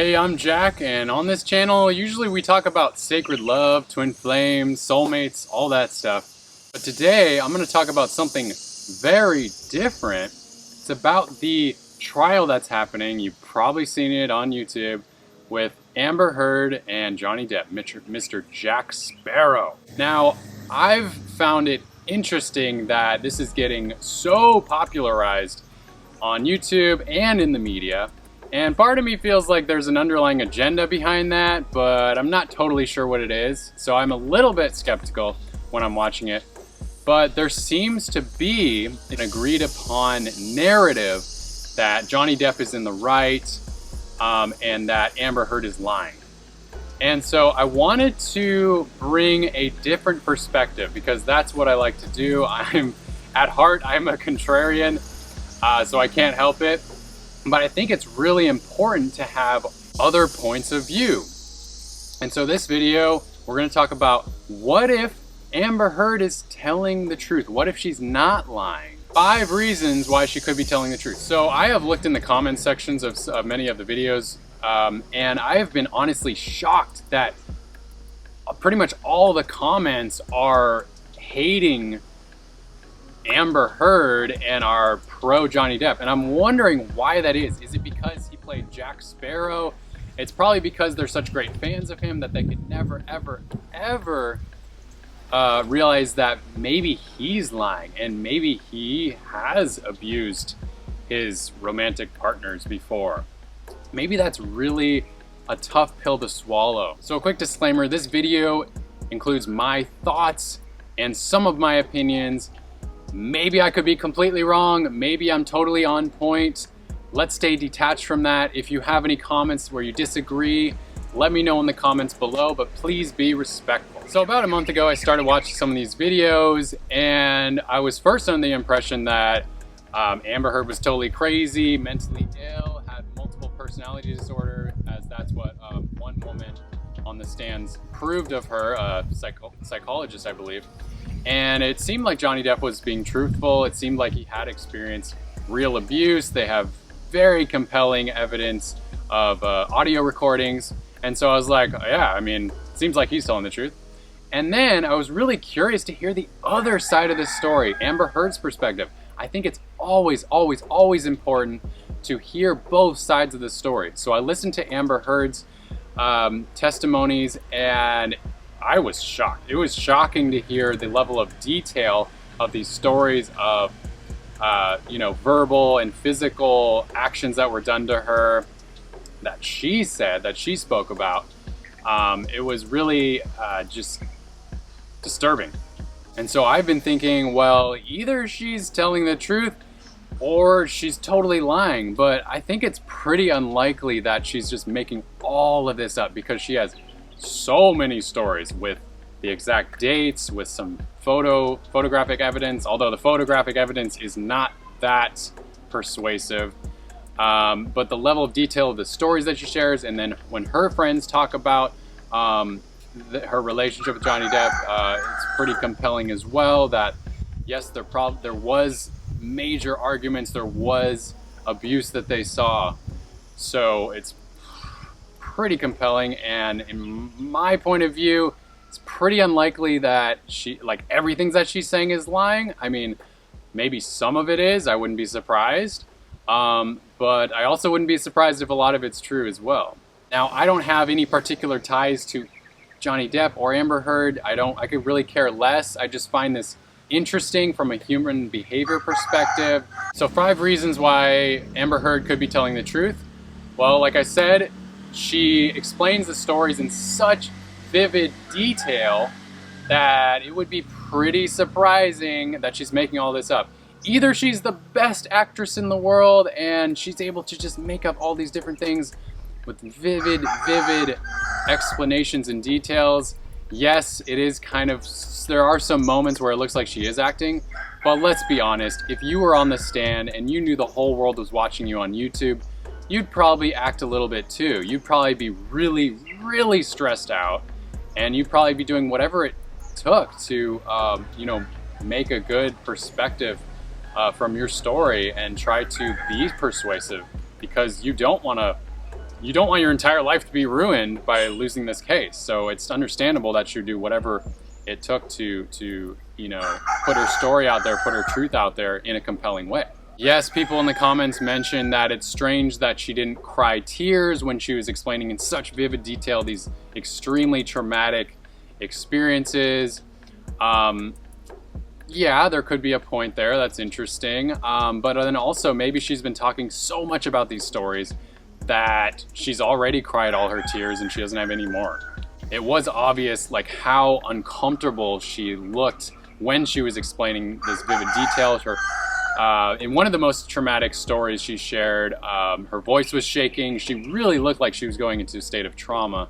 Hey, I'm Jack, and on this channel, usually we talk about sacred love, twin flames, soulmates, all that stuff. But today, I'm going to talk about something very different. It's about the trial that's happening. You've probably seen it on YouTube with Amber Heard and Johnny Depp, Mr. Jack Sparrow. Now, I've found it interesting that this is getting so popularized on YouTube and in the media. And part of me feels like there's an underlying agenda behind that, but I'm not totally sure what it is. So I'm a little bit skeptical when I'm watching it. But there seems to be an agreed upon narrative that Johnny Depp is in the right and that Amber Heard is lying. And so I wanted to bring a different perspective because that's what I like to do. At heart, I'm a contrarian, so I can't help it. But I think it's really important to have other points of view. And so this video, we're going to talk about what if Amber Heard is telling the truth? What if she's not lying? 5 reasons why she could be telling the truth. So I have looked in the comment sections of many of the videos, and I have been honestly shocked that pretty much all the comments are hating Amber Heard and are pro Johnny Depp, and I'm wondering why that is. Is it because he played Jack Sparrow? It's probably because they're such great fans of him that they could never, ever realize that maybe he's lying and maybe he has abused his romantic partners before. Maybe that's really a tough pill to swallow. So a quick disclaimer, this video includes my thoughts and some of my opinions. Maybe I could be completely wrong. Maybe I'm totally on point. Let's stay detached from that. If you have any comments where you disagree, let me know in the comments below, but please be respectful. So about a month ago, I started watching some of these videos, and I was first under the impression that Amber Heard was totally crazy, mentally ill, had multiple personality disorder, as that's what one woman on the stands proved of her, a psychologist, I believe. And it seemed like Johnny Depp was being truthful. It seemed like he had experienced real abuse. They have very compelling evidence of audio recordings. And so I was like, yeah, I mean, it seems like he's telling the truth. And then I was really curious to hear the other side of the story, Amber Heard's perspective. I think it's always important to hear both sides of the story. So I listened to Amber Heard's testimonies, and I was shocked. It was shocking to hear the level of detail of these stories of, verbal and physical actions that were done to her that she said, that she spoke about. It was really just disturbing. And so I've been thinking, well, either she's telling the truth or she's totally lying. But I think it's pretty unlikely that she's just making all of this up because she has so many stories with the exact dates, with some photographic evidence, although the photographic evidence is not that persuasive. But the level of detail of the stories that she shares, and then when her friends talk about her relationship with Johnny Depp, it's pretty compelling as well. That yes, there was major arguments, there was abuse that they saw, so it's pretty compelling. And in my point of view, it's pretty unlikely that everything that she's saying is lying. I mean, maybe some of it is, I wouldn't be surprised. But I also wouldn't be surprised if a lot of it's true as well. Now, I don't have any particular ties to Johnny Depp or Amber Heard. I could really care less. I just find this interesting from a human behavior perspective. So 5 reasons why Amber Heard could be telling the truth. Well, like I said, she explains the stories in such vivid detail that it would be pretty surprising that she's making all this up. Either she's the best actress in the world and she's able to just make up all these different things with vivid explanations and details. Yes, it is there are some moments where it looks like she is acting, but let's be honest, if you were on the stand and you knew the whole world was watching you on YouTube, you'd probably act a little bit too. You'd probably be really stressed out, and you'd probably be doing whatever it took to, make a good perspective from your story and try to be persuasive, because you don't want to you don't want your entire life to be ruined by losing this case. So it's understandable that she would do whatever it took to you know, put her story out there, put her truth out there in a compelling way. Yes, people in the comments mentioned that it's strange that she didn't cry tears when she was explaining in such vivid detail these extremely traumatic experiences. Yeah, there could be a point there. That's interesting. But then also maybe she's been talking so much about these stories that she's already cried all her tears and she doesn't have any more. It was obvious like how uncomfortable she looked when she was explaining this vivid detail. In one of the most traumatic stories she shared, her voice was shaking. She really looked like she was going into a state of trauma.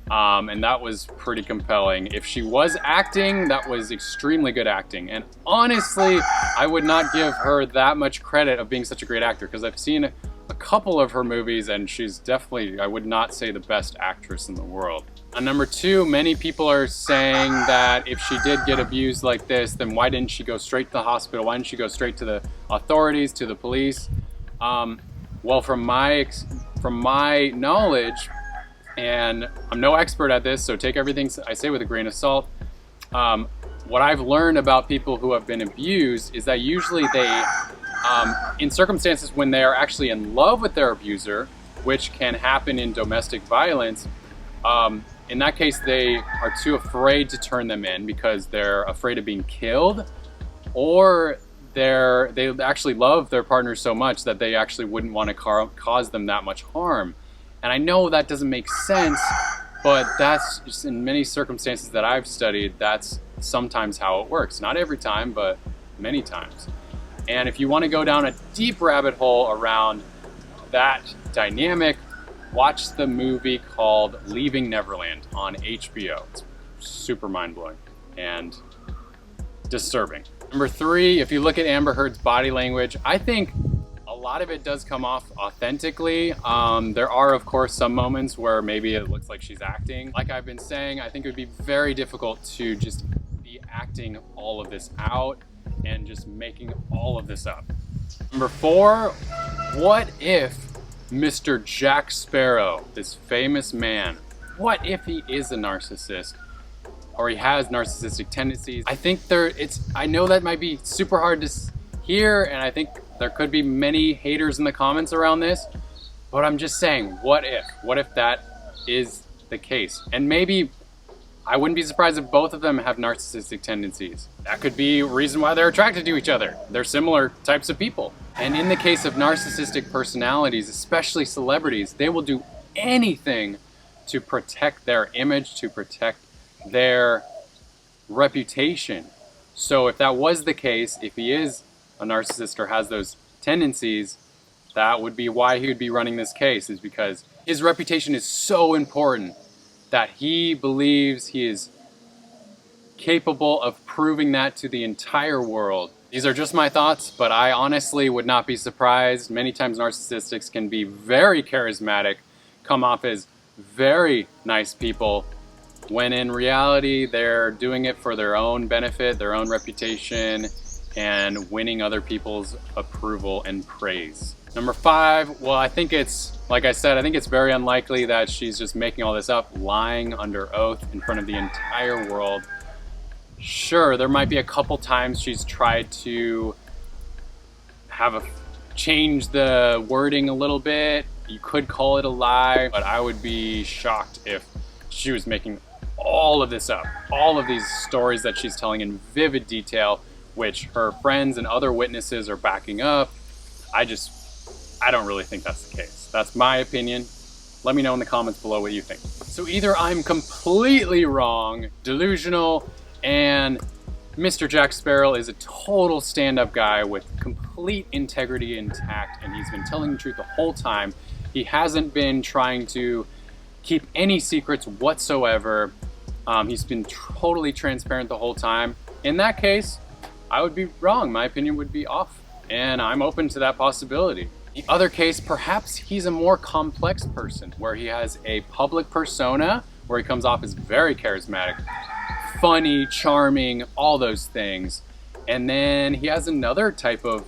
And that was pretty compelling. If she was acting, that was extremely good acting. And honestly, I would not give her that much credit of being such a great actor, because I've seen a couple of her movies and she's definitely, I would not say, the best actress in the world. On number 2, many people are saying that if she did get abused like this, then why didn't she go straight to the hospital? Why didn't she go straight to the authorities, to the police? Well, from my knowledge, and I'm no expert at this, so take everything I say with a grain of salt. What I've learned about people who have been abused is that usually they, in circumstances when they are actually in love with their abuser, which can happen in domestic violence, in that case they are too afraid to turn them in because they're afraid of being killed, or they actually love their partner so much that they actually wouldn't want to cause them that much harm. And I know that doesn't make sense, but that's just, in many circumstances that I've studied, that's sometimes how it works. Not every time, but many times. And if you want to go down a deep rabbit hole around that dynamic, watch the movie called Leaving Neverland on HBO. It's super mind-blowing and disturbing. Number 3, if you look at Amber Heard's body language, I think a lot of it does come off authentically. There are, of course, some moments where maybe it looks like she's acting. Like I've been saying, I think it would be very difficult to just be acting all of this out and just making all of this up. Number 4, what if Mr. Jack Sparrow, this famous man, what if he is a narcissist, or he has narcissistic tendencies? I think I know that might be super hard to hear, and I think there could be many haters in the comments around this, but I'm just saying, what if that is the case? And maybe I wouldn't be surprised if both of them have narcissistic tendencies. That could be a reason why they're attracted to each other. They're similar types of people. And in the case of narcissistic personalities, especially celebrities, they will do anything to protect their image, to protect their reputation. So if that was the case, if he is a narcissist or has those tendencies, that would be why he would be running this case, is because his reputation is so important that he believes he is capable of proving that to the entire world. These are just my thoughts, but I honestly would not be surprised. Many times narcissists can be very charismatic, come off as very nice people, when in reality they're doing it for their own benefit, their own reputation, and winning other people's approval and praise. Number 5, well, I think it's, like I said, I think it's very unlikely that she's just making all this up, lying under oath in front of the entire world. Sure, there might be a couple times she's tried to change the wording a little bit. You could call it a lie, but I would be shocked if she was making all of this up. All of these stories that she's telling in vivid detail, which her friends and other witnesses are backing up. I don't really think that's the case. That's my opinion. Let me know in the comments below what you think. So either I'm completely wrong, delusional, and Mr. Jack Sparrow is a total stand-up guy with complete integrity intact, and he's been telling the truth the whole time. He hasn't been trying to keep any secrets whatsoever. He's been totally transparent the whole time. In that case, I would be wrong. My opinion would be off, and I'm open to that possibility. The other case, perhaps he's a more complex person, where he has a public persona, where he comes off as very charismatic, funny, charming, all those things. And then he has another type of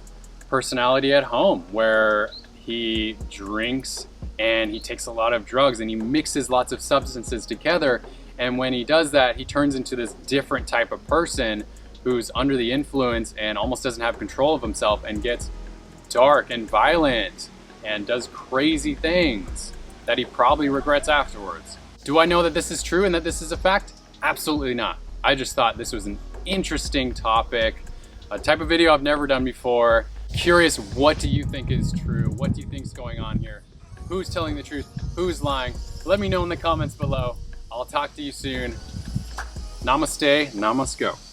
personality at home, where he drinks and he takes a lot of drugs and he mixes lots of substances together. And when he does that, he turns into this different type of person who's under the influence and almost doesn't have control of himself and gets dark and violent and does crazy things that he probably regrets afterwards. Do I know that this is true and that this is a fact? Absolutely not. I just thought this was an interesting topic, a type of video I've never done before. Curious, what do you think is true? What do you think is going on here? Who's telling the truth? Who's lying? Let me know in the comments below. I'll talk to you soon. Namaste, namasko.